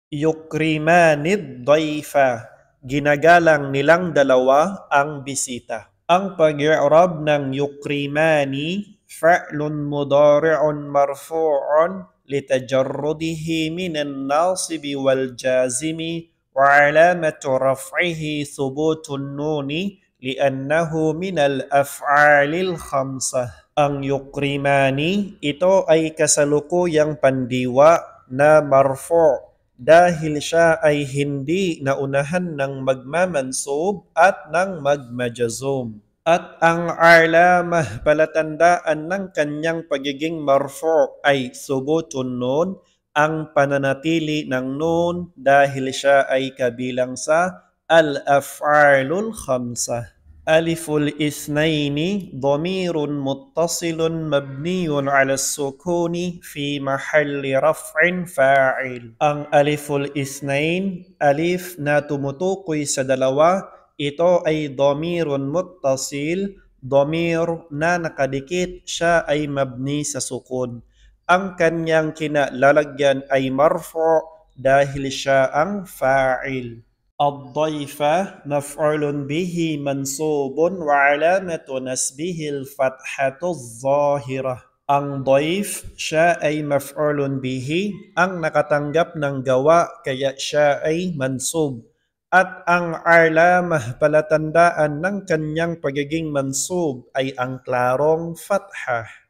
Yukrimanid dayfa. Ginagalang nilang dalawa ang bisita. Ang pag-i'rab ng yukrimani, fa'lun mudari'un marfu'un litajarrudihi minan nasibi wal jazimi wa alamatu raf'ihi thubutun nuni li'annahu minal af'alil khamsah. Ang yukrimani, ito ay kasalukuyang pandiwa na marfu' dahil siya ay hindi naunahan ng magmamansub at ng magmajazum. At ang alamah, palatandaan ng kanyang pagiging marfu' ay subutun nun, ang pananatili ng nun dahil siya ay kabilang sa al-af'alul khamsah. ألف الاثنين ضمير متصل مبني على السكون في محل رفع فاعل. Ang aliful isnain, alif na tumutukoy sa dalawa, ito ay dhamirun muttasil, dhamir na nakadikit, siya ay mabni sa sukun. Ang kanyang kinalalagyan ay marfu' dahil siya ang fa'il. الضيف مفعول به منصوب وعلامة نسبه الفتحة الظاهرة. Ang daif, siya ay maf'ulun bihi, ang nakatanggap ng gawa kaya siya ay mansub. At ang alamah, palatandaan ng kanyang pagiging mansub ay ang klarong fathah.